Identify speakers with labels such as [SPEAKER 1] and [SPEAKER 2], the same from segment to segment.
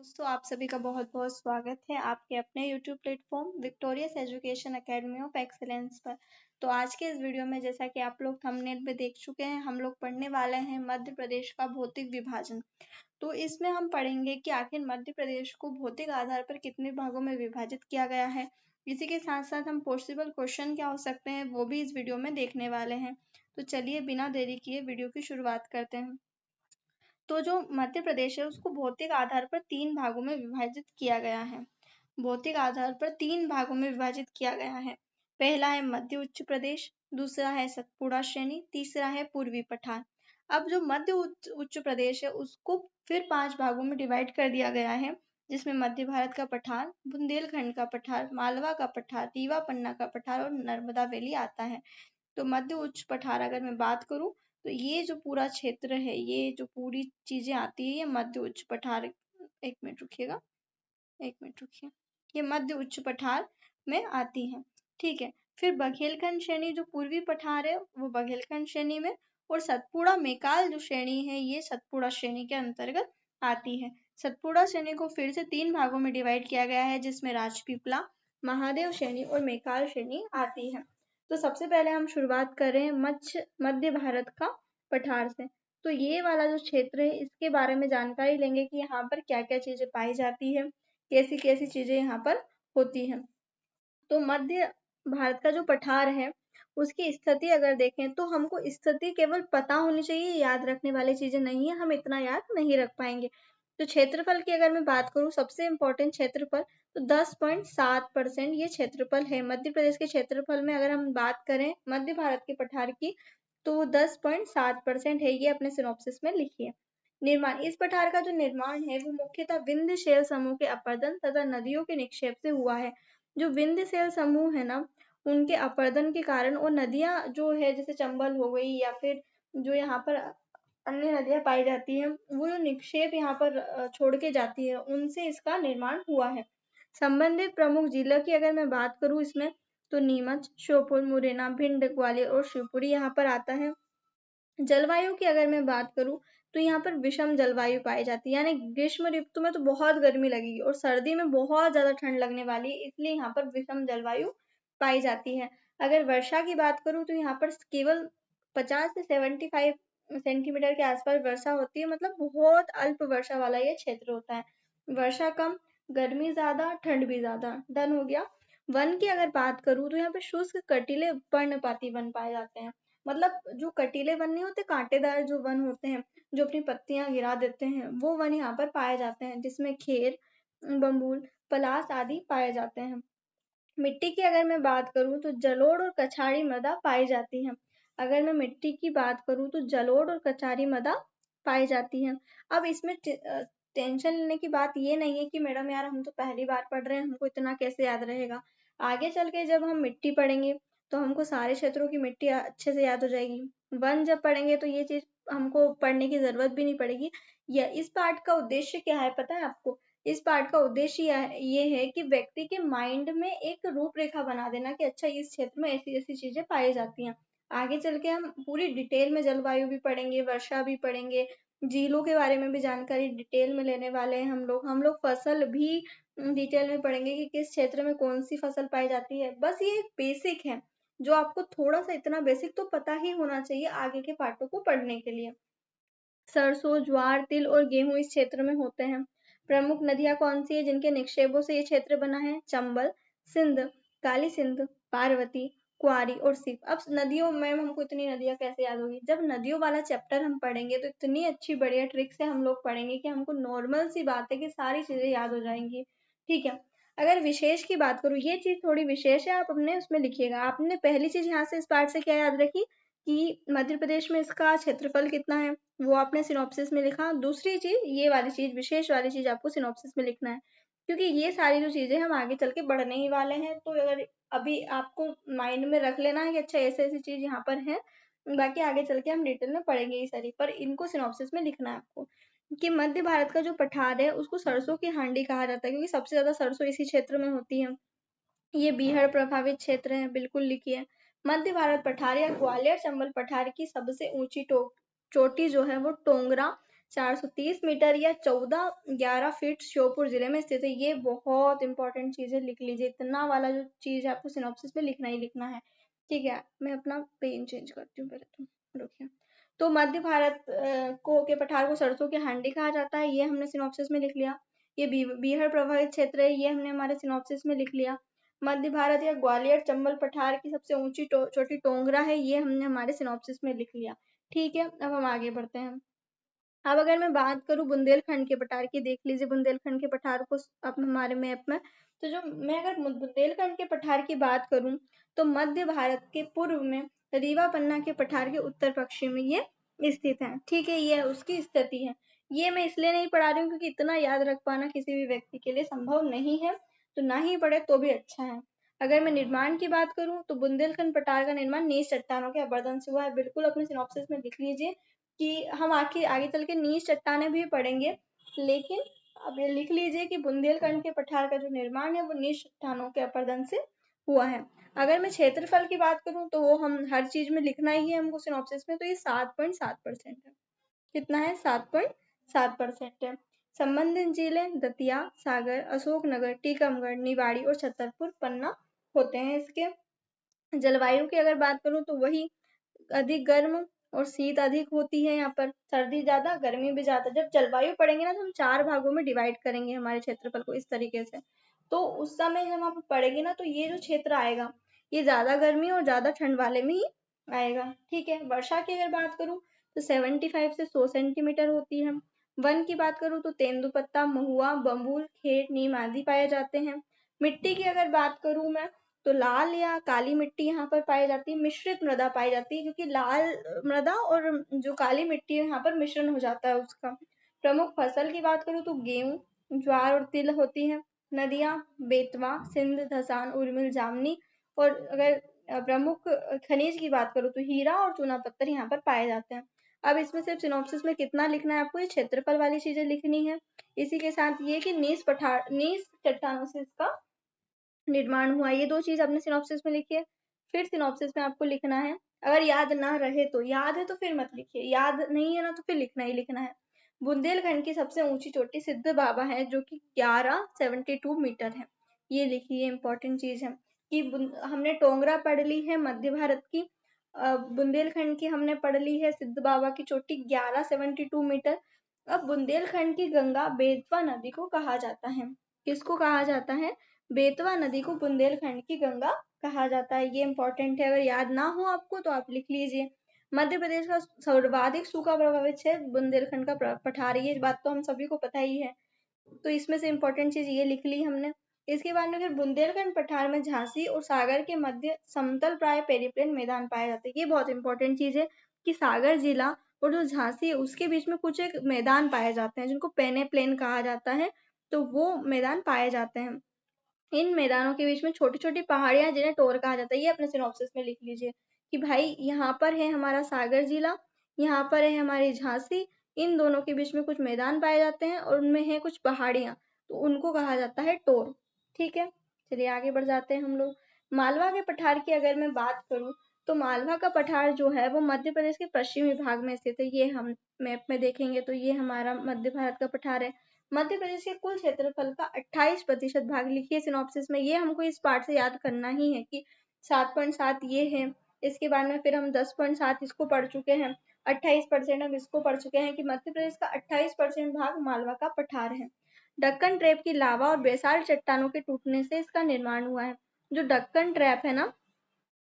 [SPEAKER 1] दोस्तों, आप सभी का बहुत-बहुत स्वागत है आपके अपने YouTube platform victorious education academy of excellence पर। तो आज के इस वीडियो में जैसा कि आप लोग थंबनेल में देख चुके हैं, हम लोग पढ़ने वाले हैं मध्य प्रदेश का भौतिक विभाजन। तो इसमें हम पढ़ेंगे कि आखिर मध्य प्रदेश को भौतिक आधार पर कितने भागों में विभाजित किया गया है। इसी के साथ-साथ हम पॉसिबल क्वेश्चन क्या हो सकते हैं, वो भी इस वीडियो में देखने वाले हैं। तो चलिए बिना देरी किए वीडियो की शुरुआत करते हैं। तो जो मध्य प्रदेश है उसको भौतिक आधार पर 3 भागों में विभाजित किया गया है। भौतिक आधार पर 3 भागों में विभाजित किया गया है। पहला है मध्य उच्च प्रदेश, दूसरा है सतपुड़ा श्रेणी, तीसरा है पूर्वी पठार। अब जो मध्य उच्च प्रदेश है उसको फिर 5 भागों में डिवाइड कर दिया गया है, जिसमें मध्य भारत का पठार, बुंदेलखंड का पठार, मालवा का पठार, रीवा पन्ना का पठार और नर्मदा वैली आता है। तो मध्य उच्च पठार अगर मैं बात करूं तो ये जो पूरा क्षेत्र है, ये जो पूरी चीजें आती है, ये मध्य उच्च पठार। एक मिनट रुकिएगा, एक मिनट रुकिए। ये मध्य उच्च पठार में आती है। ठीक है। फिर बघेलखंड श्रेणी जो पूर्वी पठार है वो बघेलखंड श्रेणी में, और सतपुड़ा मेकाल जो श्रेणी है ये सतपुड़ा श्रेणी के अंतर्गत आती है। सतपुड़ा श्रेणी को फिर से 3 भागों में डिवाइड किया गया है, जिसमें राजपीपला, महादेव श्रेणी और मेकाल श्रेणी आती है। तो सबसे पहले हम शुरुआत कर रहे हैं मध्य भारत का पठार से। तो ये वाला जो क्षेत्र है इसके बारे में जानकारी लेंगे कि यहाँ पर क्या क्या चीजें पाई जाती है, कैसी कैसी चीजें यहाँ पर होती हैं। तो मध्य भारत का जो पठार है उसकी स्थिति अगर देखें तो हमको स्थिति केवल पता होनी चाहिए, याद रखने वाली चीजें नहीं है, हम इतना याद नहीं रख पाएंगे। तो क्षेत्रफल की अगर मैं बात करूं, सबसे इम्पोर्टेंट क्षेत्रफल, तो 10.7% ये क्षेत्रफल है। मध्य प्रदेश के क्षेत्रफल में अगर हम बात करें मध्य भारत के पठार की, तो 10.7% है। ये अपने सिनॉप्सिस में लिखिए। निर्माण, इस पठार का जो निर्माण है वो मुख्यतः विंध्य शैल समूह के अपरदन तथा नदियों के निक्षेप से हुआ है। जो विंध्य शैल समूह है ना, उनके अपरदन के कारण, और नदियां जो है जैसे चंबल हो गई या फिर जो यहाँ पर अन्य नदियां पाई जाती हैं, वो जो निक्षेप यहाँ पर छोड़ के जाती है, उनसे इसका निर्माण हुआ है। संबंधित प्रमुख जिलों की अगर मैं बात करूं इसमें, तो नीमच, श्योपुर, मुरैना, भिंड, ग्वालियर और शिवपुरी यहाँ पर आता है। जलवायु की अगर मैं बात करूं तो यहाँ पर विषम जलवायु पाई जाती है, यानी ग्रीष्म ऋतु में तो बहुत गर्मी लगेगी और सर्दी में बहुत ज्यादा ठंड लगने वाली है, इसलिए यहाँ पर विषम जलवायु पाई जाती है। अगर वर्षा की बात करूं तो यहाँ पर केवल 50 से 75 सेंटीमीटर के आसपास वर्षा होती है, मतलब बहुत अल्प वर्षा वाला ये क्षेत्र होता है। वर्षा कम, गर्मी ज्यादा, ठंड भी ज्यादा। डन हो गया। वन की अगर बात करूं तो यहाँ पे शुष्क कटीले पर्णपाती वन पाए जाते हैं। मतलब जो कटीले वन नहीं होते, कांटेदार जो वन होते हैं जो अपनी पत्तियां गिरा देते हैं, वो वन यहाँ पर पाए जाते हैं, जिसमें खेर, बम्बूल, पलास आदि पाए जाते हैं। मिट्टी की अगर मैं बात करूं तो जलोढ़ और कछाड़ी मृदा पाई जाती है। अगर मैं मिट्टी की बात करूं तो जलोढ़ और कछाड़ी मृदा पाई जाती है। अब इसमें टेंशन लेने की बात ये नहीं है कि मैडम यार हम तो पहली बार पढ़ रहे हैं, हमको इतना कैसे याद रहेगा। आगे चल के जब हम मिट्टी पढ़ेंगे तो हमको सारे क्षेत्रों की मिट्टी अच्छे से याद हो जाएगी। वन जब पढ़ेंगे तो ये चीज हमको पढ़ने की जरूरत भी नहीं पड़ेगी। या इस पार्ट का उद्देश्य क्या है पता है आपको? इस पार्ट का उद्देश्य ये है कि व्यक्ति के माइंड में एक रूपरेखा बना देना कि अच्छा इस क्षेत्र में ऐसी ऐसी चीजें पाई जाती हैं। आगे चल के हम पूरी डिटेल में जलवायु भी पढ़ेंगे, वर्षा भी पढ़ेंगे, झीलों के बारे में भी जानकारी डिटेल में लेने वाले हैं हम लोग फसल भी डिटेल में पढ़ेंगे कि किस क्षेत्र में कौन सी फसल पाई जाती है। बस ये एक बेसिक है जो आपको थोड़ा सा, इतना बेसिक तो पता ही होना चाहिए आगे के पार्टों को पढ़ने के लिए। सरसों, ज्वार, तिल और गेहूं इस क्षेत्र में होते हैं। प्रमुख नदियां कौन सी है जिनके निक्षेपों से ये क्षेत्र बना है? चंबल, सिंध, काली सिंध, पार्वती, कुआरी और सिप। अब नदियों में हमको इतनी नदियां कैसे याद होगी? जब नदियों वाला चैप्टर हम पढ़ेंगे तो इतनी अच्छी बढ़िया ट्रिक से हम लोग पढ़ेंगे कि हमको नॉर्मल सी बात है कि सारी चीजें याद हो जाएंगी। ठीक है। अगर विशेष की बात करूँ, ये चीज थोड़ी विशेष है, आप अपने उसमें लिखिएगा। आपने पहली चीज यहाँ से इस पार्ट से क्या याद रखी कि मध्य प्रदेश में इसका क्षेत्रफल कितना है, वो आपने सिनॉप्सिस में लिखा। दूसरी चीज, ये वाली चीज, विशेष वाली चीज आपको सिनॉप्सिस में लिखना है, क्योंकि ये सारी जो चीजें हम आगे चल के बढ़ने ही वाले हैं। तो अगर अभी आपको माइंड में रख लेना है कि अच्छा ऐसी ऐसी चीज यहाँ पर है, बाकी आगे चल के हम डिटेल में पढ़ेंगे ये सारी, पर इनको सिनॉप्सिस में लिखना है आपको। कि मध्य भारत का जो पठार है उसको सरसों की हांडी कहा जाता है, क्योंकि सबसे ज्यादा सरसों इसी क्षेत्र में होती है। ये बीहड़ प्रभावित क्षेत्र है, बिल्कुल लिखिए। मध्य भारत पठार या ग्वालियर चंबल पठार की सबसे ऊंची चोटी जो है वो टोंगरा 430 मीटर या 1411 फीट श्योपुर जिले में स्थित है। ये बहुत इंपॉर्टेंट चीज है, लिख लीजिए। इतना वाला जो चीज है आपको सिनॉप्सिस में लिखना ही लिखना है। ठीक है, मैं अपना पेन चेंज करती हूँ पहले, तो रुकिए। तो मध्य भारत को के पठार को सरसों की हांडी कहा जाता है, ये हमने सिनॉप्सिस में लिख लिया। ये बीहड़ प्रभावित क्षेत्र है, ये हमने हमारे सिनॉप्सिस में लिख लिया। मध्य भारत या ग्वालियर चंबल पठार की सबसे ऊंची चोटी टोंगरा है, ये हमने हमारे सिनॉप्सिस में लिख लिया। ठीक है, अब हम आगे बढ़ते हैं। अब अगर मैं बात करूं बुंदेलखंड के पठार की, देख लीजिए बुंदेलखंड के पठार को अब हमारे मैप में। तो जो मैं अगर बुंदेलखंड के पठार की बात करूं तो मध्य भारत के पूर्व में रीवा पन्ना के पठार के उत्तर पश्चिम में ये स्थित है। ठीक है, ये उसकी स्थिति है। ये मैं इसलिए नहीं पढ़ा रही हूँ क्योंकि इतना याद रख पाना किसी भी व्यक्ति के लिए संभव नहीं है, तो ना ही पढ़े तो भी अच्छा है। अगर मैं निर्माण की बात करूं तो बुंदेलखंड पठार का निर्माण नीच चट्टानों के अपरदन से हुआ है। बिल्कुल अपने सिनॉप्सिस में लिख लीजिए कि हम आगे चल के नीच चट्टाने भी पढ़ेंगे, लेकिन अब ये लिख लीजिए कि बुंदेलखंड के पठार का जो निर्माण है वो नीच चट्टानों के अपरदन से हुआ है। अगर मैं क्षेत्रफल की बात करूं तो वो हम हर चीज में लिखना ही है हमको सिनॉप्सिस में, तो ये 7.7% है। कितना है? 7.7% है। संबंधित जिले दतिया, सागर, अशोकनगर, टीकमगढ़, निवाड़ी और छतरपुर पन्ना होते हैं। इसके जलवायु की अगर बात करूं तो वही अधिक गर्म और शीत अधिक होती है। यहाँ पर सर्दी ज्यादा, गर्मी भी ज्यादा। जब जलवायु पढ़ेंगे ना तो हम 4 भागों में डिवाइड करेंगे हमारे क्षेत्रफल को इस तरीके से। तो उस समय जब आप पढ़ेंगे ना तो ये जो क्षेत्र आएगा ये ज्यादा गर्मी और ज्यादा ठंड वाले में ही आएगा। ठीक है, वर्षा की अगर बात करूं तो 75 से 100 सेंटीमीटर होती है। वन की बात करूं तो तेंदुपत्ता, महुआ, बबूल, खेर, नीम आदि पाए जाते हैं। मिट्टी की अगर बात करूं मैं तो लाल या काली मिट्टी यहाँ पर पाई जाती है। मिश्रित मृदा पाई जाती है क्योंकि लाल मृदा और जो काली मिट्टी है यहाँ पर मिश्रण हो जाता है उसका। प्रमुख फसल की बात करूँ तो गेहूं, ज्वार और तिल होती है। नदियां बेतवा, सिंध, धसान, उर्मिल, जामनी। और अगर प्रमुख खनिज की बात करूँ तो हीरा और चूना पत्थर यहाँ पर पाए जाते हैं। अब इसमें सिर्फ सिनॉप्सिस में कितना लिखना है आपको? ये क्षेत्रफल वाली चीजें लिखनी है। इसी के साथ ये कि नीस चट्टानों से इसका निर्माण हुआ। ये 2 चीज अपने सिनॉप्सिस में लिखिए। फिर सिनॉप्सिस में आपको लिखना है, अगर याद ना रहे तो, याद है तो फिर मत लिखिए, याद नहीं है ना तो फिर लिखना ही लिखना है। बुंदेलखंड की सबसे ऊंची चोटी सिद्ध बाबा है जो कि 1172 मीटर है। ये लिखिए, इंपॉर्टेंट चीज है कि हमने टोंगरा पढ़ ली है मध्य भारत की, बुंदेलखंड की हमने पढ़ ली है सिद्ध बाबा की चोटी 1172 मीटर। अब बुंदेलखंड की गंगा बेतवा नदी को कहा जाता है। किसको कहा जाता है? बेतवा नदी को बुंदेलखंड की गंगा कहा जाता है। ये इंपॉर्टेंट है, अगर याद ना हो आपको तो आप लिख लीजिए। मध्य प्रदेश का सर्वाधिक सूखा प्रभावित क्षेत्र बुंदेलखंड का पठार, ये बात तो हम सभी को पता ही है। तो इसमें से इंपॉर्टेंट चीज ये लिख ली हमने। इसके बाद में फिर बुंदेलखंड पठार में झांसी और सागर के मध्य समतल प्राय पेरिप्लेन मैदान पाए जाते हैं। ये बहुत इंपॉर्टेंट चीज है कि सागर जिला और जो झांसी है उसके बीच में कुछ एक मैदान पाए जाते हैं जिनको पेनेप्लेन कहा जाता है। तो वो मैदान पाए जाते हैं। इन मैदानों के बीच में छोटी छोटी पहाड़ियां जिन्हें टोर कहा जाता है, ये अपने सिनॉप्सिस में लिख लीजिए कि भाई यहाँ पर है हमारा सागर जिला, यहाँ पर है हमारी झांसी, इन दोनों के बीच में कुछ मैदान पाए जाते हैं और उनमें है कुछ पहाड़ियां, तो उनको कहा जाता है टोर। ठीक है, चलिए आगे बढ़ जाते हैं हम लोग। मालवा के पठार की अगर मैं बात करूं तो मालवा का पठार जो है वो मध्य प्रदेश के पश्चिमी भाग में स्थित है। ये हम मैप में देखेंगे तो ये हमारा मध्य भारत का पठार है। मध्य प्रदेश के कुल क्षेत्रफल का 28% भाग लिखिए सिनॉप्सिस में। ये हमको इस पार्ट से याद करना ही है कि 7.7 ये है। इसके बाद में फिर हम 10.7 इसको पढ़ चुके हैं, 28% हम इसको पढ़ चुके हैं कि मध्य प्रदेश का 28% भाग मालवा का पठार है। दक्कन ट्रैप की लावा और बेसाल्ट चट्टानों के टूटने से इसका निर्माण हुआ है। जो दक्कन ट्रैप है ना,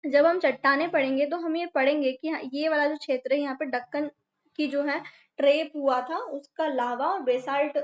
[SPEAKER 1] जब हम चट्टाने पढ़ेंगे तो हम ये पढ़ेंगे कि ये वाला जो क्षेत्र है यहाँ पे दक्कन की जो है ट्रेप हुआ था, उसका लावा और बेसाल्ट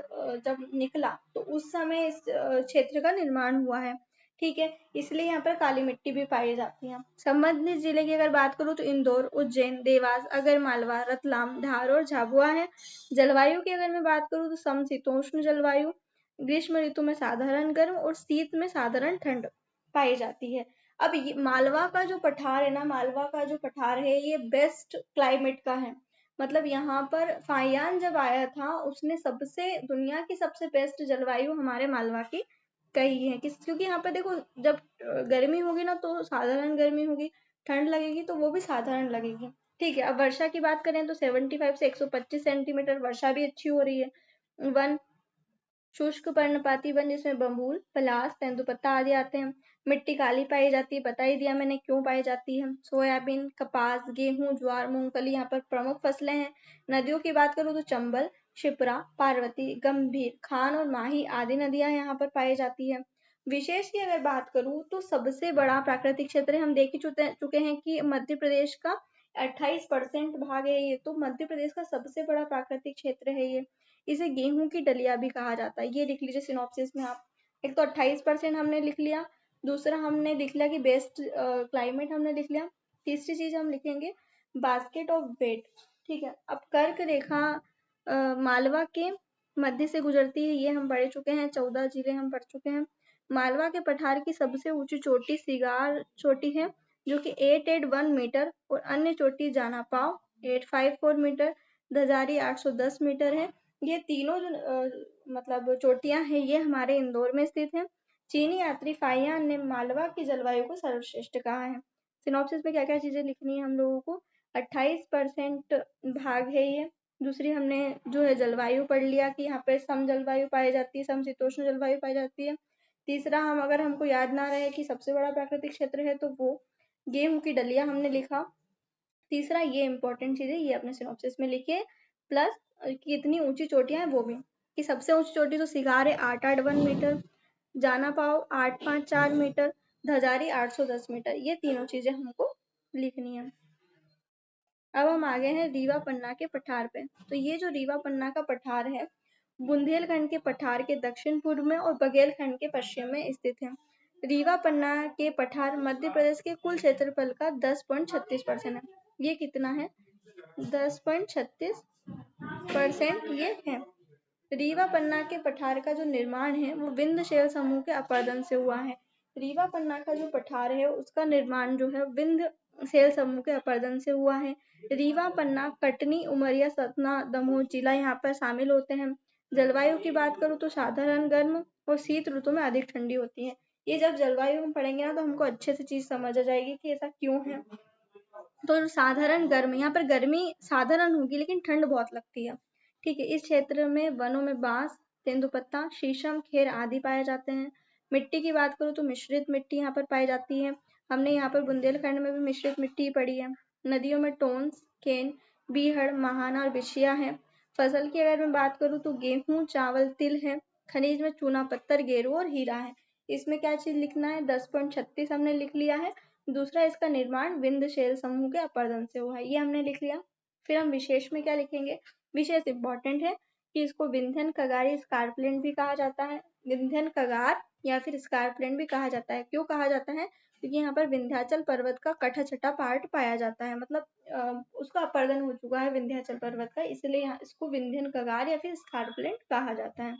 [SPEAKER 1] जब निकला तो उस समय इस क्षेत्र का निर्माण हुआ है। ठीक है, इसलिए यहाँ पर काली मिट्टी भी पाई जाती है। संबंधित जिले की अगर बात करूँ तो इंदौर, उज्जैन, देवास, अगरमालवा, रतलाम, धार और झाबुआ है। जलवायु की अगर मैं बात करूँ तो समशीतोष्ण जलवायु, ग्रीष्म ऋतु में साधारण गर्म और शीत में साधारण ठंड पाई जाती है। अब ये मालवा का जो पठार है ना, मालवा का जो पठार है ये बेस्ट क्लाइमेट का है। मतलब यहाँ पर फाइयान जब आया था उसने सबसे दुनिया की सबसे बेस्ट जलवायु हमारे मालवा की कही है। क्योंकि यहाँ पर देखो जब गर्मी होगी ना तो साधारण गर्मी होगी, ठंड लगेगी तो वो भी साधारण लगेगी। ठीक है। अब वर्षा की बात करें तो 75 से 125 सेंटीमीटर वर्षा भी अच्छी हो रही है। वन, शुष्क पर्णपाती वन जिसमें बबूल, पलास, तेंदुपत्ता आदि आते हैं। मिट्टी काली पाई जाती है, बता ही दिया मैंने क्यों पाई जाती है। सोयाबीन, कपास, गेहूं, ज्वार, मूंगफली यहाँ पर प्रमुख फसलें हैं। नदियों की बात करूँ तो चंबल, शिप्रा, पार्वती, गंभीर, खान और माही आदि नदियां यहाँ पर पाई जाती है। विशेष की अगर बात करूँ तो सबसे बड़ा प्राकृतिक क्षेत्र हम देख ही चुके हैं कि मध्य प्रदेश का 28% भाग है ये, तो मध्य प्रदेश का सबसे बड़ा प्राकृतिक क्षेत्र है ये। इसे गेहूं की डलिया भी कहा जाता है, ये लिख लीजिए सिनॉप्सिस में आप। एक तो 28% हमने लिख लिया, दूसरा हमने लिख लिया कि बेस्ट क्लाइमेट हमने लिख लिया। तीसरी चीज हम लिखेंगे बास्केट ऑफ वेट। ठीक है। अब कर्क रेखा मालवा के मध्य से गुजरती है, ये हम पढ़ चुके हैं, 14 जिले हम पढ़ चुके हैं। मालवा के पठार की सबसे ऊंची चोटी सिगार चोटी है, जो कि 881 मीटर, और अन्य चोटी जाना पाव 854 मीटर, धजारी 810 मीटर है। ये तीनों जो मतलब चोटियां हैं ये हमारे इंदौर में स्थित हैं। चीनी यात्री फाहियान ने मालवा की जलवायु को सर्वश्रेष्ठ कहा है। सिनॉप्सिस में क्या क्या चीजें लिखनी है हम लोगों को? 28% भाग है ये। दूसरी हमने जो है जलवायु पढ़ लिया कि यहाँ पे सम जलवायु पाई जाती है, समशीतोष्ण जलवायु पाई जाती है। तीसरा हम अगर हमको याद ना रहे कि सबसे बड़ा प्राकृतिक क्षेत्र है तो वो गेहूं की डलिया हमने लिखा। तीसरा ये इंपॉर्टेंट चीज है, ये अपने सिनॉप्सिस में लिखिए। प्लस कितनी ऊंची चोटियां हैं वो भी, कि सबसे ऊंची चोटी तो सिगार है 881 मीटर, जाना पाओ 854 मीटर, धजारी 810 मीटर, ये तीनों चीजें हमको लिखनी है। अब हम आ गए हैं रीवा पन्ना के पठार पे। तो ये जो रीवा पन्ना का पठार है, बुंदेलखंड के पठार के दक्षिण पूर्व में और बघेलखंड के पश्चिम में स्थित है। रीवा पन्ना के पठार मध्य प्रदेश के कुल क्षेत्रफल का 10.36% है। ये कितना है? 10.36% ये है। रीवा पन्ना के पठार का जो निर्माण है वो विंध्य शैल समूह के अपरदन से हुआ है। रीवा पन्ना का जो पठार है उसका निर्माण जो है विंध्य शैल समूह के अपरदन से हुआ है। रीवा पन्ना, कटनी, उमरिया, सतना, दमोह जिला यहाँ पर शामिल होते हैं। जलवायु की बात करूँ तो साधारण गर्म और शीत ऋतु में अधिक ठंडी होती है। ये जब जलवायु हम पढ़ेंगे ना तो हमको अच्छे से चीज समझ आ जाएगी कि ऐसा क्यों है। तो साधारण गर्म, यहाँ पर गर्मी साधारण होगी लेकिन ठंड बहुत लगती है। ठीक है। इस क्षेत्र में वनों में बांस, तेंदुपत्ता, शीशम, खेर आदि पाए जाते हैं। मिट्टी की बात करूँ तो मिश्रित मिट्टी यहाँ पर पाई जाती है। हमने यहाँ पर बुंदेलखंड में भी मिश्रित मिट्टी पढ़ी है। नदियों में टोन्स, केन, बीहड़, महाना और बिछिया है। फसल की अगर मैं बात करूँ तो गेहूं, चावल, तिल है। खनिज में चूना पत्थर, गेरू और हीरा है। इसमें क्या चीज लिखना है? 10.36 हमने लिख लिया है। दूसरा, इसका निर्माण विंध्य शैल समूह के अपरदन से हुआ है, ये हमने लिख लिया। फिर हम विशेष में क्या लिखेंगे? विशेष इंपॉर्टेंट है कि इसको विंध्यन कगारी स्कार्पलैंड भी कहा जाता है। विंध्यन कगार या फिर स्कार्पलैंड भी कहा जाता है। क्यों कहा जाता है? क्योंकि यहाँ पर विंध्याचल पर्वत का कटा छठा पार्ट पाया जाता है, मतलब उसका अपरदन हो चुका है विंध्याचल पर्वत का, इसलिए यहाँ इसको विंध्यन कगार या फिर स्कार्पलैंड कहा जाता है।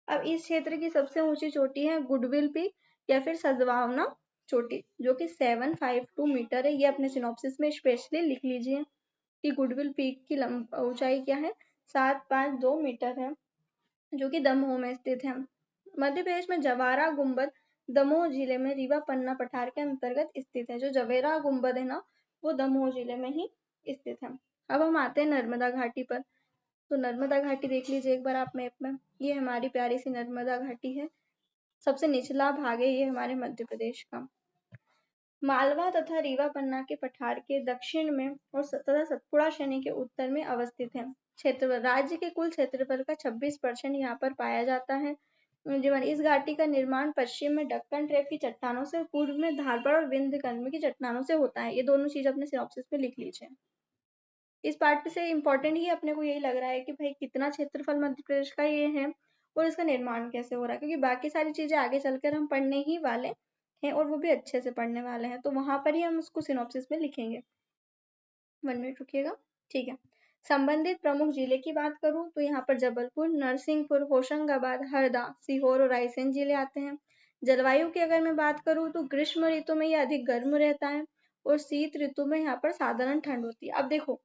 [SPEAKER 1] अब इस क्षेत्र की सबसे ऊंची चोटी है गुडविल पीक या फिर सद्भावना चोटी, जो कि 752 मीटर है। ये अपने सिनॉप्सिस में स्पेशली लिख लीजिए कि गुडविल पीक की ऊंचाई क्या है? 752 मीटर है, जो कि दमोह में स्थित है। मध्य प्रदेश में जवारा गुंबद दमोह जिले में रीवा पन्ना पठार के अंतर्गत स्थित है। जो जवेरा गुंबद है ना, वो दमोह जिले में ही स्थित है। अब हम आते हैं नर्मदा घाटी पर। तो नर्मदा घाटी देख लीजिए एक बार आप मैप में, ये हमारी प्यारी सी नर्मदा घाटी है। सबसे निचला भाग है ये हमारे मध्य प्रदेश का। मालवा तथा रीवा पन्ना के पठार के दक्षिण में और तथा सतपुड़ा श्रेणी के उत्तर में अवस्थित है। क्षेत्रफल, राज्य के कुल क्षेत्रफल का 26% यहाँ पर पाया जाता है। जीवन, इस घाटी का निर्माण पश्चिम में दक्कन ट्रेप की चट्टानों से, पूर्व में धारपड़ और विंध्यकर्म की चट्टानों से होता है। ये दोनों चीज अपने सिनॉप्सिस में लिख लीजिए। इस पार्ट से इम्पोर्टेंट ही अपने को यही लग रहा है कि भाई कितना क्षेत्रफल मध्य प्रदेश का ये है और इसका निर्माण कैसे हो रहा है, क्योंकि बाकी सारी चीजें आगे चलकर हम पढ़ने ही वाले हैं और वो भी अच्छे से पढ़ने वाले हैं, तो वहां पर ही हम उसको सिनॉप्सिस में लिखेंगे। 1 मिनट रुकिएगा। ठीक है। संबंधित प्रमुख जिले की बात करूं तो यहाँ पर जबलपुर, नरसिंहपुर, होशंगाबाद, हरदा, सीहोर और रायसेन जिले आते हैं। जलवायु की अगर मैं बात करूं तो ग्रीष्म ऋतु में ये अधिक गर्म रहता है और शीत ऋतु में यहाँ पर साधारण ठंड होती है। अब देखो,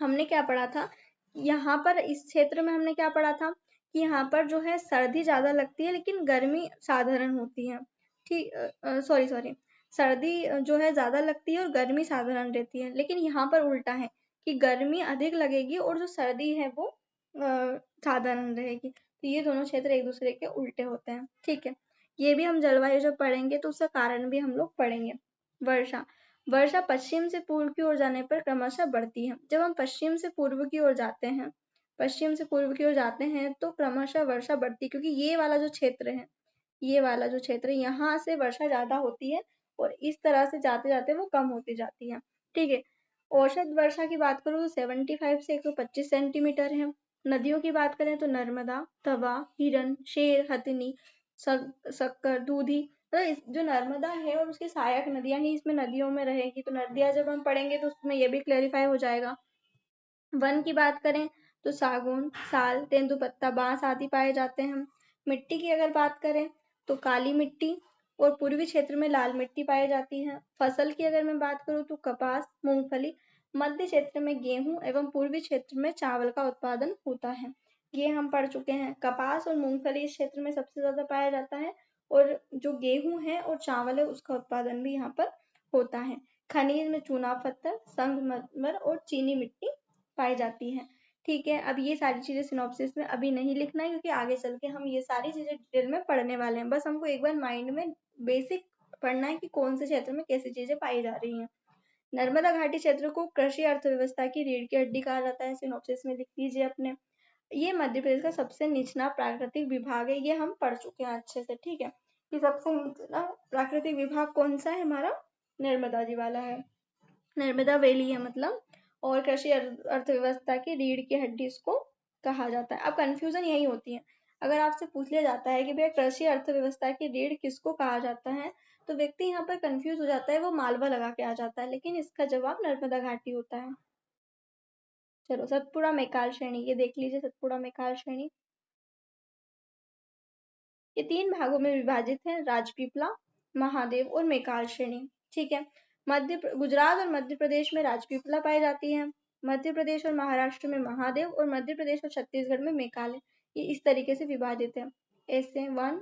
[SPEAKER 1] हमने क्या पढ़ा था यहाँ पर, इस क्षेत्र में हमने क्या पढ़ा था कि यहाँ पर जो है सर्दी ज्यादा लगती है लेकिन गर्मी साधारण होती है। ठीक, सॉरी सॉरी, सर्दी जो है ज्यादा लगती है और गर्मी साधारण रहती है, लेकिन यहाँ पर उल्टा है कि गर्मी अधिक लगेगी और जो सर्दी है वो साधारण रहेगी। तो ये दोनों क्षेत्र एक दूसरे के उल्टे होते हैं, ठीक है। ये भी हम जलवायु जब पढ़ेंगे तो उसका कारण भी हम लोग पढ़ेंगे। वर्षा, वर्षा पश्चिम से पूर्व की ओर जाने पर क्रमशः बढ़ती है। जब हम पश्चिम से पूर्व की ओर जाते हैं, पश्चिम से पूर्व की ओर जाते हैं तो क्रमशः वर्षा बढ़ती है, क्योंकि ये वाला जो क्षेत्र है, ये वाला जो क्षेत्र है, यहाँ से वर्षा ज्यादा होती है और इस तरह से जाते जाते वो कम होती जाती है, ठीक है। औसत वर्षा की बात करूँ तो 75 से 125 सेंटीमीटर है। नदियों की बात करें तो नर्मदा, तवा, हिरन, शेर, हथिनी, शक्कर, दूधी, तो जो नर्मदा है और उसकी सहायक नदियां ही इसमें नदियों में रहेगी। तो नदियां जब हम पढ़ेंगे तो उसमें ये भी क्लेरिफाई हो जाएगा। वन की बात करें तो सागौन, साल, तेंदुपत्ता, बांस आदि पाए जाते हैं। मिट्टी की अगर बात करें तो काली मिट्टी और पूर्वी क्षेत्र में लाल मिट्टी पाई जाती है। फसल की अगर मैं बात करूं तो कपास, मूंगफली, मध्य क्षेत्र में गेहूं एवं पूर्वी क्षेत्र में चावल का उत्पादन होता है। ये हम पढ़ चुके हैं। कपास और मूंगफली इस क्षेत्र में सबसे ज्यादा पाया जाता है और जो गेहूं है और चावल है उसका उत्पादन भी यहाँ पर होता है। खनिज में चूना पत्थर, संगमरमर और चीनी मिट्टी पाई जाती है, ठीक है। अब ये सारी चीजें सिनॉप्सिस में अभी नहीं लिखना है, क्योंकि आगे चल के हम ये सारी चीजें डिटेल में पढ़ने वाले हैं। बस हमको एक बार माइंड में बेसिक पढ़ना है कि कौन से क्षेत्र में कैसी चीजें पाई जा रही हैं। नर्मदा घाटी क्षेत्र को कृषि अर्थव्यवस्था की रीढ़ की हड्डी कहा जाता है, सिनॉप्सिस में लिख लीजिए अपने। ये मध्य प्रदेश का सबसे निचला प्राकृतिक विभाग है, ये हम पढ़ चुके हैं अच्छे से, ठीक है। कि सबसे निचला प्राकृतिक विभाग कौन सा है हमारा, नर्मदा जी वाला है, नर्मदा वैली है मतलब। और कृषि अर्थव्यवस्था की रीढ़ की हड्डी इसको कहा जाता है। अब कंफ्यूजन यही होती है, अगर आपसे पूछ लिया जाता है कि भैया कृषि अर्थव्यवस्था की रीढ़ किसको कहा जाता है, तो व्यक्ति यहाँ पर कंफ्यूज हो जाता है, वो मालवा लगा के आ जाता है, लेकिन इसका जवाब नर्मदा घाटी होता है। चलो सतपुड़ा मैकाल श्रेणी, ये देख लीजिए सतपुड़ा मैकाल श्रेणी। ये 3 भागों में विभाजित है, राजपीपला, महादेव और मैकाल श्रेणी, ठीक है। गुजरात और मध्य प्रदेश में राजपीपला पाई जाती है, मध्य प्रदेश और महाराष्ट्र में महादेव और मध्य प्रदेश और छत्तीसगढ़ में मैकाल। ये इस तरीके से विभाजित है, ऐसे 1,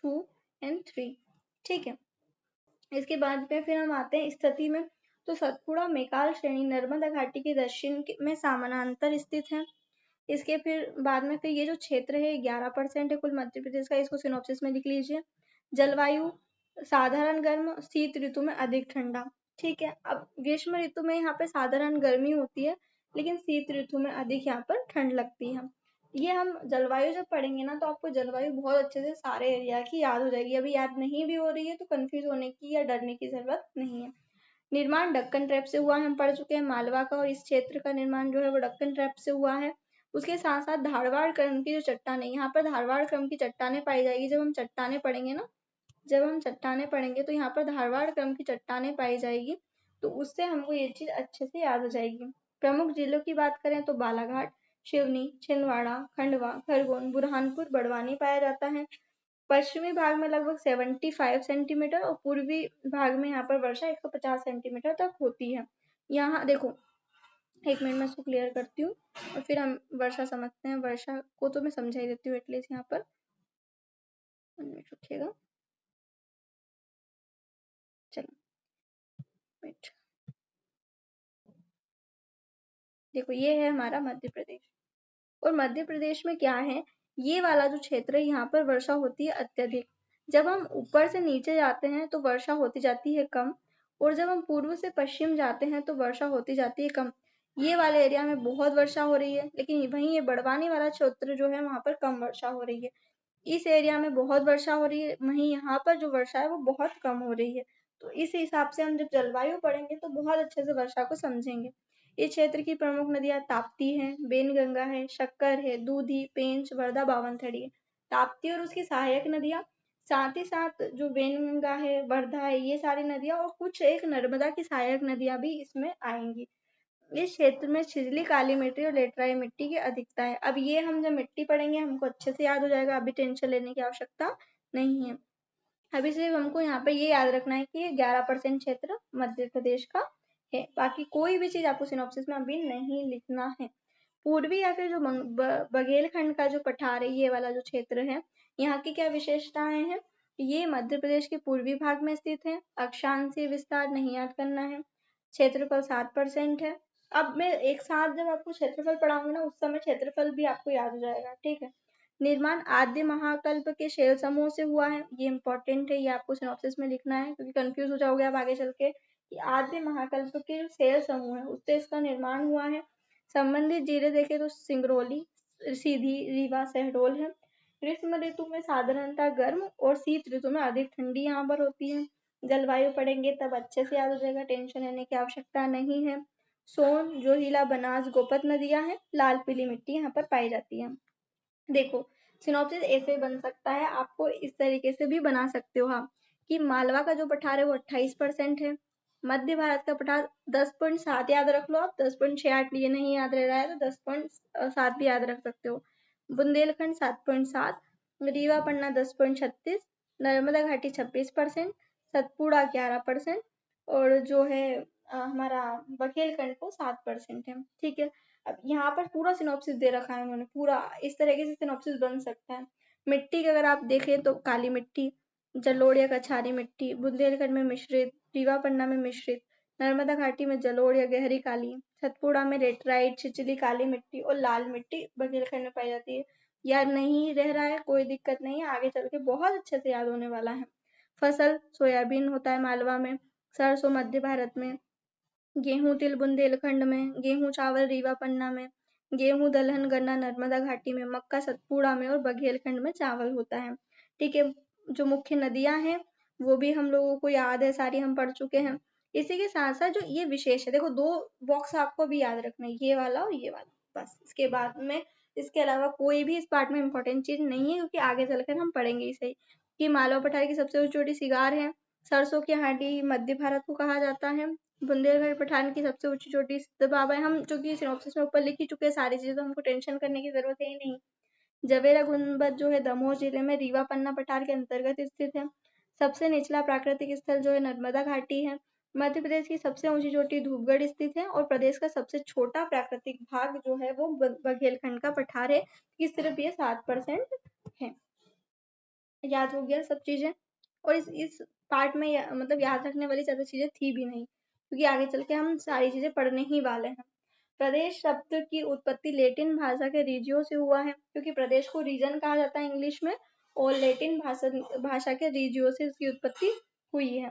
[SPEAKER 1] 2 एंड 3, ठीक है। इसके बाद में फिर हम आते हैं स्थिति में। तो सतपुड़ा मैकाल श्रेणी नर्मदा घाटी के दक्षिण में समानांतर स्थित है। इसके फिर बाद में फिर ये जो क्षेत्र है 11% है कुल मध्य प्रदेश का, इसको सिनॉप्सिस में लिख लीजिए। जलवायु साधारण गर्म, शीत ऋतु में अधिक ठंडा, ठीक है। अब ग्रीष्म ऋतु में यहाँ पे साधारण गर्मी होती है, लेकिन शीत ऋतु में अधिक यहाँ पर ठंड लगती है। ये हम जलवायु जब पढ़ेंगे ना तो आपको जलवायु बहुत अच्छे से सारे एरिया की याद हो जाएगी। अभी याद नहीं भी हो रही है तो कंफ्यूज होने की या डरने की जरूरत नहीं है। निर्माण दक्कन ट्रैप से हुआ है, हम पढ़ चुके हैं मालवा का, और इस क्षेत्र का निर्माण जो है वो दक्कन ट्रैप से हुआ है। उसके साथ साथ धारवाड़ क्रम की जो चट्टानें, यहाँ पर धारवाड़ क्रम की चट्टानें पाई जाएगी। जब हम चट्टानें पढ़ेंगे ना, जब हम चट्टानें पढ़ेंगे तो यहाँ पर धारवाड़ क्रम की चट्टानें पाई जाएगी, तो उससे हमको ये चीज अच्छे से याद हो जाएगी। प्रमुख जिलों की बात करें तो बालाघाट, सिवनी, छिंदवाड़ा, खंडवा, खरगोन, बुरहानपुर, बड़वानी पाया जाता है। पश्चिमी भाग में लगभग 75 सेंटीमीटर और पूर्वी भाग में यहाँ पर वर्षा 150 सेंटीमीटर तक होती है। यहाँ देखो, एक मिनट में इसको क्लियर करती हूँ और फिर हम वर्षा समझते हैं। वर्षा को तो मैं समझा ही देती हूँ एटलीस्ट यहाँ पर, 1 मिनट रखिएगा, चलो वेट। देखो ये है हमारा मध्य प्रदेश, और मध्य प्रदेश में क्या है, ये वाला जो क्षेत्र है यहाँ पर वर्षा होती है अत्यधिक। जब हम ऊपर से नीचे जाते हैं तो वर्षा होती जाती है कम, और जब हम पूर्व से पश्चिम जाते हैं तो वर्षा होती जाती है कम। ये वाले एरिया में बहुत वर्षा हो रही है, लेकिन वहीं ये बड़वानी वाला क्षेत्र जो है वहां पर कम वर्षा हो रही है। इस एरिया में बहुत वर्षा हो रही है, वहीं यहाँ पर जो वर्षा है वो बहुत कम हो रही है। तो इस हिसाब से हम जब जलवायु पढ़ेंगे तो बहुत अच्छे से वर्षा को समझेंगे। इस क्षेत्र की प्रमुख नदियां ताप्ती है, बेनगंगा है, शक्कर है, दूधी, पेंच, वर्धा, बावनथड़ी है। ताप्ती और उसकी सहायक नदियां, साथ ही साथ जो बेनगंगा है, वर्धा है, ये सारी नदियां और कुछ एक नर्मदा की सहायक नदियां भी इसमें आएंगी। इस क्षेत्र में छिछली काली मिट्टी और लेटराई मिट्टी की अधिकता है। अब ये हम जब मिट्टी पढ़ेंगे हमको अच्छे से याद हो जाएगा, अभी टेंशन लेने की आवश्यकता नहीं है। अभी सिर्फ हमको यहाँ पे ये याद रखना है कि ये 11% क्षेत्र मध्य प्रदेश का है। बाकी कोई भी चीज आपको सिनॉप्सिस में अभी नहीं लिखना है। पूर्वी या फिर जो बघेलखंड का जो पठार है, ये वाला जो क्षेत्र है, यहाँ की क्या विशेषताएं हैं। ये मध्य प्रदेश के पूर्वी भाग में स्थित है। अक्षांशीय विस्तार नहीं याद करना है। क्षेत्रफल 7% है। अब मैं एक साथ जब आपको क्षेत्रफल पढ़ाऊंगी ना, उस समय क्षेत्रफल भी आपको याद हो जाएगा, ठीक है। निर्माण आद्य महाकल्प के शैल समूह से हुआ है। ये इंपॉर्टेंट है, ये आपको सिनॉप्सिस में लिखना है, क्योंकि कंफ्यूज हो जाओगे आप आगे चल के कि आद्य महाकल्प के जो शैल समूह है उससे इसका निर्माण हुआ है। संबंधित जिले देखें तो सिंगरौली, सीधी, रीवा, शहडोल है। ग्रीष्म ऋतु में साधारणतः गर्म और शीत ऋतु में अधिक ठंडी यहाँ पर होती है। जलवायु पढ़ेंगे तब अच्छे से याद हो जाएगा, टेंशन लेने की आवश्यकता नहीं है। सोन, जोहिला, बनास, गोपत नदियां हैं। लाल पीली मिट्टी यहाँ पर पाई जाती है। देखो, सिनॉप्सिस ऐसे बन सकता है, आपको इस तरीके से भी बना सकते हो आप कि मालवा का जो पठार है वो 28% है। मध्य भारत का पठार 10.7 याद रख लो आप, 10.68 ये नहीं याद रह रहा है तो 10.7 भी याद रख सकते हो। बुंदेलखंड 7.7, रीवा पन्ना 10.36, नर्मदा घाटी 26%, सतपुड़ा 11% और जो है हमारा बघेलखंड को 7% है, ठीक है। अब यहाँ पर पूरा सिनॉप्सिस दे रखा है उन्होंने, पूरा इस तरीके से सिनॉप्सिस बन सकता है। मिट्टी की अगर आप देखें तो काली मिट्टी, जलोढ़ या कछारी मिट्टी, बुंदेलखंड में मिश्रित, रीवा पन्ना में मिश्रित, नर्मदा घाटी में जलोढ़ या गहरी काली, सतपुड़ा में लेटराइट, छिछली काली मिट्टी और लाल मिट्टी बघेलखंड में पाई जाती है। याद नहीं रह रहा है कोई दिक्कत नहीं है, आगे चल के बहुत अच्छे से याद होने वाला है। फसल सोयाबीन होता है मालवा में, सरसों मध्य भारत में, गेहूं तिल बुंदेलखंड में, गेहूं चावल रीवा पन्ना में, गेहूं दलहन गन्ना नर्मदा घाटी में, मक्का सतपुड़ा में और बघेलखंड में चावल होता है, ठीक है। जो मुख्य नदियां हैं वो भी हम लोगों को याद है, सारी हम पढ़ चुके हैं। इसी के साथ साथ जो ये विशेष है, देखो 2 बॉक्स आपको भी याद रखना है, ये वाला और ये वाला, बस इसके बाद में इसके अलावा कोई भी इस पार्ट में इंपॉर्टेंट चीज नहीं है, क्योंकि आगे चलकर हम पढ़ेंगे इसे। कि मालवा पठार की सबसे ऊंची चोटी सिगार है। सरसों की हांडी मध्य भारत को कहा जाता है। बुंदेलखंड पठार की सबसे ऊंची चोटी सिद्ध बाबा है। हम जो कि सिनॉप्सिस में ऊपर लिख ही चुके हैं सारी चीजें, तो हमको टेंशन करने की जरूरत है ही नहीं। जवेरा गुंबद जो है दमोह जिले में रीवा पन्ना पठार के अंतर्गत स्थित है। सबसे निचला प्राकृतिक स्थल जो है नर्मदा घाटी है। मध्य प्रदेश की सबसे ऊंची चोटी धूपगढ़ स्थित है और प्रदेश का सबसे छोटा प्राकृतिक भाग जो है वो बघेलखंड का पठार है, कि सिर्फ ये 7% है। याद हो गया सब चीजें। और इस पार्ट में मतलब याद रखने वाली ज्यादा चीजें थी भी नहीं, क्योंकि आगे चल के हम सारी चीजें पढ़ने ही वाले हैं। प्रदेश शब्द की उत्पत्ति लेटिन भाषा के रीजियो से हुआ है, क्योंकि प्रदेश को रीजन कहा जाता है इंग्लिश में, और लेटिन भाषा के रीजियो से इसकी उत्पत्ति हुई है।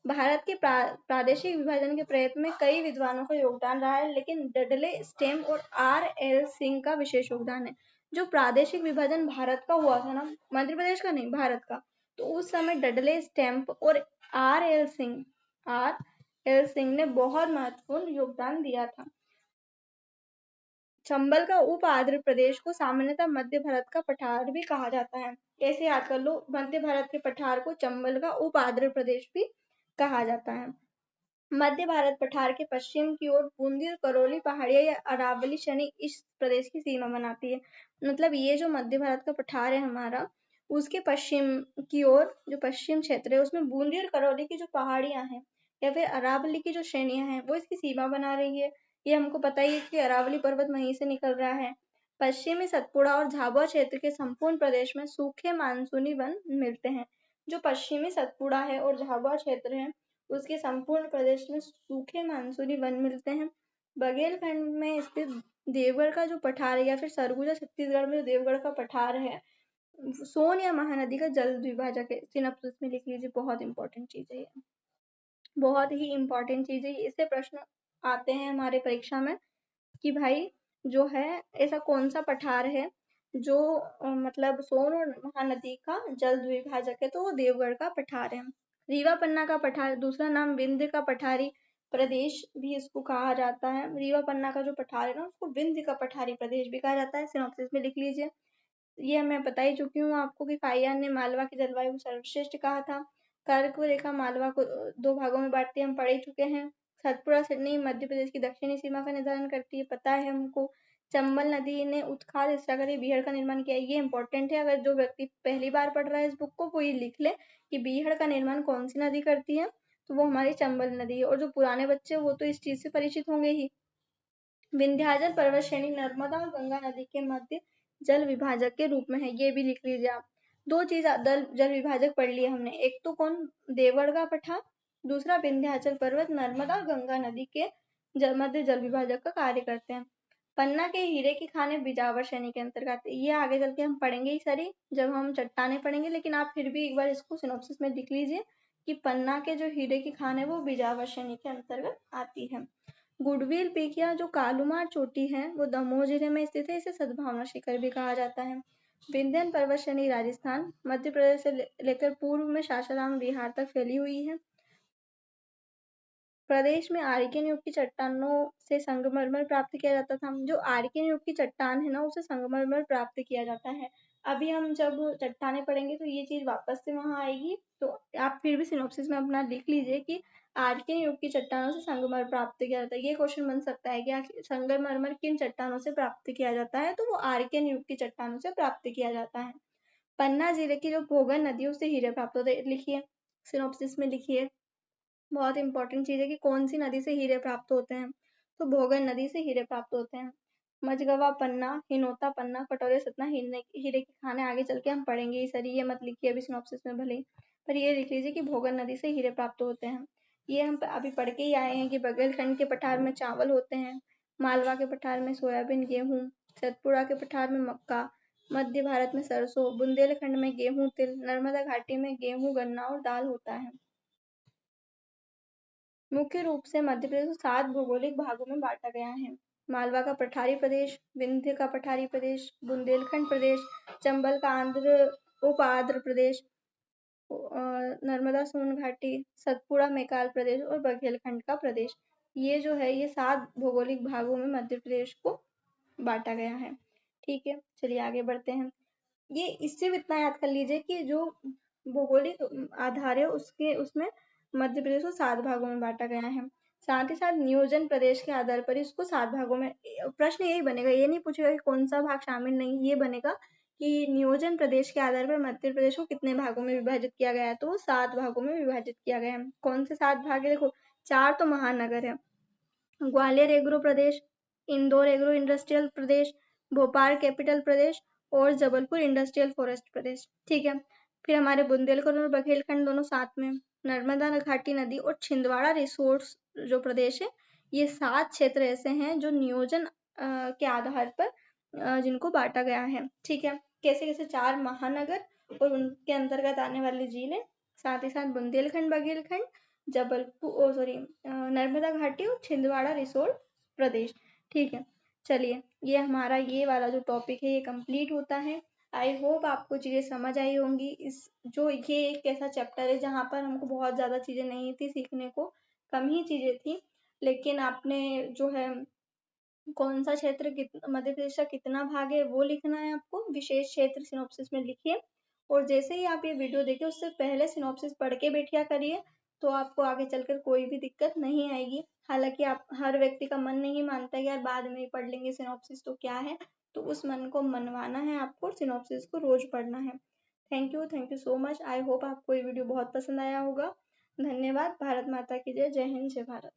[SPEAKER 1] भारत के प्रादेशिक विभाजन के प्रयत्न में कई विद्वानों का योगदान रहा है, लेकिन डडले स्टेम और R.L. सिंह का विशेष योगदान है। जो प्रादेशिक विभाजन भारत का हुआ था ना, मध्य प्रदेश का नहीं, भारत का, तो उस समय डडले स्टैम्प और R.L. सिंह ने बहुत महत्वपूर्ण योगदान दिया था। चंबल का उप आंध्र प्रदेश को सामान्यतः मध्य भारत का पठार भी कहा जाता है। कैसे याद कर लो, मध्य भारत के पठार को चंबल का उप आंध्र प्रदेश भी कहा जाता है। मध्य भारत पठार के पश्चिम की ओर बूंदी और करौली पहाड़ियां या अरावली श्रेणी इस प्रदेश की सीमा बनाती है। मतलब ये जो मध्य भारत का पठार है हमारा, उसके पश्चिम की ओर जो पश्चिम क्षेत्र है उसमें बूंदी और करौली की जो पहाड़ियां हैं या फिर अरावली की जो श्रेणियां हैं वो इसकी सीमा बना रही है। ये हमको पता ही है कि अरावली पर्वत वहीं से निकल रहा है। पश्चिमी सतपुड़ा और झाबुआ क्षेत्र के संपूर्ण प्रदेश में सूखे मानसूनी वन मिलते हैं। जो पश्चिमी सतपुड़ा है और झाबुआ क्षेत्र है उसके संपूर्ण प्रदेश में सूखे मानसूनी वन मिलते हैं। बघेलखंड में स्थित देवगढ़ का जो पठार है या फिर सरगुजा छत्तीसगढ़ में जो देवगढ़ का पठार है, सोन या महानदी का जल द्विभाजक है। सिनॉप्सिस में लिख लीजिए, बहुत इंपॉर्टेंट चीज है ये, बहुत ही इंपॉर्टेंट चीज है। इससे प्रश्न आते हैं हमारे परीक्षा में कि भाई जो है ऐसा कौन सा पठार है जो मतलब सोन और महानदी का जल द्विभाजक है, तो वो देवगढ़ का पठार है। रीवा पन्ना का पठार, दूसरा नाम विंध्य का पठारी प्रदेश भी इसको कहा जाता है। रीवा पन्ना का जो पठार है ना उसको विंध्य का पठारी प्रदेश भी कहा जाता है। सिनॉप्सिस में लिख लीजिए। ये मैं बता ही चुकी हूँ आपको कि फाइयान ने मालवा की जलवायु को सर्वश्रेष्ठ कहा था। कर्क रेखा मालवा को 2 भागों में बांटती है, हम पढ़ ही चुके हैं। सतपुड़ा सिडनी मध्य प्रदेश की दक्षिणी सीमा का निर्धारण करती है, पता है हमको। चंबल नदी ने उत्खाद हिस्सागरी बीहड़ का निर्माण किया, ये इंपॉर्टेंट है। अगर जो व्यक्ति पहली बार पढ़ रहा है इस बुक को वो ये लिख ले कि बीहड़ का निर्माण कौन सी नदी करती है, तो वो हमारी चंबल नदी है। और जो पुराने बच्चे वो तो इस चीज से परिचित होंगे ही। विंध्याचल पर्वत श्रेणी नर्मदा और गंगा नदी के मध्य जल विभाजक के रूप में है, ये भी लिख लीजिए आप। दो चीज जल विभाजक पढ़ लिए हमने, एक तो कौन, देवगढ़ का पठार, दूसरा विंध्याचल पर्वत नर्मदा और गंगा नदी के मध्य जल विभाजक का कार्य करते हैं। पन्ना के हीरे की खानें बिजावर श्रेणी के अंतर्गत आते हैं। ये आगे चल के हम पढ़ेंगे ही सारी जब हम चट्टाने पढ़ेंगे, लेकिन आप फिर भी एक बार इसको सिनॉप्सिस में लिख लीजिए कि पन्ना के जो हीरे की खान है वो बिजावर श्रेणी के अंतर्गत आती है। गुडविल पीक या जो कालूमार चोटी है वो दमोह जिले में स्थित है, इसे सद्भावना शिखर भी कहा जाता है। विंध्यन पर्वत श्रेणी राजस्थान मध्य प्रदेश से लेकर पूर्व में सासाराम बिहार तक फैली हुई है। प्रदेश में आर्कियन युग की चट्टानों से संगमरमर प्राप्त किया जाता था। जो आर्कियन युग की चट्टान है ना, उसे संगमरमर प्राप्त किया जाता है। अभी हम जब चट्टाने पढ़ेंगे तो ये चीज वापस से वहां आएगी, तो आप फिर भी सिनॉप्सिस में अपना लिख लीजिए कि आर्कियन युग की चट्टानों से संगमरमर प्राप्त किया जाता है। ये क्वेश्चन बन सकता है कि संगमरमर किन चट्टानों से प्राप्त किया जाता है, तो वो आर्कियन युग की चट्टानों से प्राप्त किया जाता है। पन्ना जिले की जो भोगन नदी है उससे हीरे प्राप्त होते हैं, लिखिए सिनॉप्सिस में लिखिए। बहुत इंपॉर्टेंट चीज है कि कौन सी नदी से हीरे प्राप्त होते हैं, तो भोगन नदी से हीरे प्राप्त होते हैं। मझगवा पन्ना, हिनोता पन्ना, कटोरे सतना हीरे की खाने आगे चल के हम पढ़ेंगे ये सारी, ये मत लिखिए अभी सिनॉप्सिस में भले ही, पर ये लिख लीजिए कि भोगन नदी से हीरे प्राप्त होते हैं। ये हम अभी पढ़ के ही आए हैं कि बघेलखंड के पठार में चावल होते हैं, मालवा के पठार में सोयाबीन गेहूं, सतपुड़ा के पठार में मक्का, मध्य भारत में सरसों, बुंदेलखंड में गेहूं तिल, नर्मदा घाटी में गेहूं गन्ना और दाल होता है। मुख्य रूप से मध्य प्रदेश को 7 भौगोलिक भागों में बांटा गया है। मालवा का पठारी प्रदेश, विंध्य का पठारी प्रदेश, बुंदेलखंड प्रदेश, चंबल का उप आंध्र प्रदेश, नर्मदा सोन घाटी, सतपुड़ा मैकाल प्रदेश और बघेलखंड का प्रदेश। ये जो है ये 7 भौगोलिक भागों में मध्य प्रदेश को बांटा गया है। ठीक है, चलिए आगे बढ़ते हैं। ये इससे भी इतना याद कर लीजिए कि जो भौगोलिक आधार है उसके उसमें मध्य प्रदेश को 7 भागों में बांटा गया है। साथ ही साथ नियोजन प्रदेश के आधार पर इसको 7 भागों में, प्रश्न यही बनेगा, ये नहीं पूछेगा कि कौन सा भाग शामिल नहीं, ये बनेगा कि नियोजन प्रदेश के आधार पर मध्य प्रदेश को कितने भागों में विभाजित किया गया है, तो 7 भागों में विभाजित किया गया है। कौन से 7 भाग है, देखो 4 तो महानगर है, ग्वालियर एग्रो प्रदेश, इंदौर एग्रो इंडस्ट्रियल प्रदेश, भोपाल कैपिटल प्रदेश और जबलपुर इंडस्ट्रियल फॉरेस्ट प्रदेश। ठीक है, फिर हमारे बुंदेलखंड और बघेलखंड दोनों साथ में, नर्मदा घाटी नदी और छिंदवाड़ा रिसोर्स जो प्रदेश है, ये 7 क्षेत्र ऐसे हैं जो नियोजन के आधार पर जिनको बांटा गया है। ठीक है, कैसे कैसे 4 महानगर और उनके अंतर्गत आने वाले जिले, साथ ही साथ बुंदेलखंड बघेलखंड, जबलपुर सॉरी नर्मदा घाटी और छिंदवाड़ा रिसोर्स प्रदेश। ठीक है, चलिए ये हमारा ये वाला जो टॉपिक है ये कंप्लीट होता है। आई होप आपको चीजें समझ आई होंगी। इस जो ये एक ऐसा चैप्टर है जहाँ पर हमको बहुत ज्यादा चीजें नहीं थी सीखने को, कम ही चीजें थी, लेकिन आपने जो है कौन सा क्षेत्र मध्य प्रदेश का कितना भाग है वो लिखना है आपको, विशेष क्षेत्र सिनॉप्सिस में लिखिए। और जैसे ही आप ये वीडियो देखिए उससे पहले सिनॉप्सिस पढ़ के बैठिया करिए, तो आपको आगे चलकर कोई भी दिक्कत नहीं आएगी। हालांकि आप हर व्यक्ति का मन नहीं मानता है यार बाद में ही पढ़ लेंगे सिनॉप्सिस तो क्या है, तो उस मन को मनवाना है आपको, सिनॉप्सिस को रोज पढ़ना है। Thank you so much. I hope आपको ये वीडियो बहुत पसंद आया होगा। धन्यवाद। भारत माता की जय। जय हिंद, जय भारत।